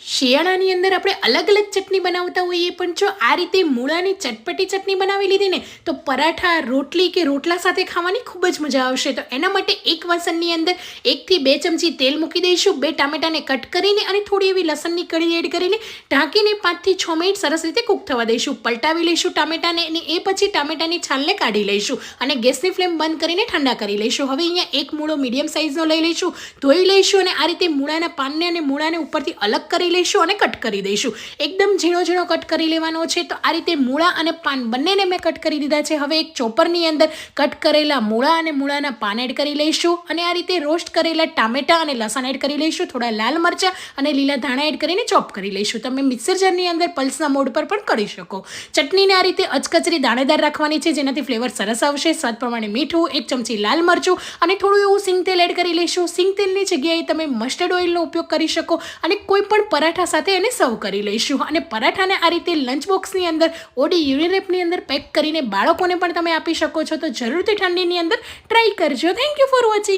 શિયાળાની અંદર આપણે અલગ અલગ ચટણી બનાવતા હોઈએ, પણ જો આ રીતે મૂળાની ચટપટી ચટણી બનાવી લીધી ને તો પરાઠા, રોટલી કે રોટલા સાથે ખાવાની ખૂબ જ મજા આવશે. તો એના માટે એક વાસણની અંદર 1 થી 2 ચમચી તેલ મૂકી દઈશું. 2 ટામેટાને કટ કરીને અને થોડી એવી લસણની કળી એડ કરીને ઢાંકીને 5 થી 6 મિનિટ સરસ રીતે કૂક થવા દઈશું. પલટાવી લઈશું ટામેટાને અને એ પછી ટામેટાની છાલને કાઢી લઈશું અને ગેસની ફ્લેમ બંધ કરીને ઠંડા કરી લઈશું. હવે અહીંયા એક મૂળો મીડિયમ સાઇઝનો લઈ લઈશું, ધોઈ લઈશું અને આ રીતે મૂળાના પાનને અને મૂળાને ઉપરથી અલગ કરી લઈશું અને કટ કરી દઈશું. એકદમ ઝીણો ઝીણો કટ કરી લેવાનો છે. તો આ રીતે મૂળા અને પાન બંનેને મેં કટ કરી દીધા છે. હવે એક ચોપરની અંદર કટ કરેલા મૂળા અને મૂળાના પાન એડ કરી લઈશું અને આ રીતે રોસ્ટ કરેલા ટામેટા અને લસણ એડ કરી લઈશું. થોડા લાલ મરચાં અને લીલા ધાણા એડ કરીને ચોપ કરી લઈશું. તમે મિક્સર જારની અંદર પલ્સના મોડ પર પણ કરી શકો. ચટણીને આ રીતે અચકચરી દાણેદાર રાખવાની છે, જેનાથી ફ્લેવર સરસ આવશે. સ્વાદ પ્રમાણે મીઠું, 1 ચમચી લાલ મરચું અને થોડું એવું સિંગ તેલ એડ કરી લઈશું. સિંગ તેલની જગ્યાએ તમે મસ્ટર્ડ ઓઇલનો ઉપયોગ કરી શકો અને કોઈ પણ પરાઠા સાથે એને સર્વ કરી લઈશું. અને પરાઠાને આ રીતે લંચ બોક્સની અંદર ઓડી યુનિરેપની અંદર પેક કરીને બાળકોને પણ તમે આપી શકો છો. તો જરૂરથી ઠંડીની અંદર ટ્રાય કરજો. Thank you for watching.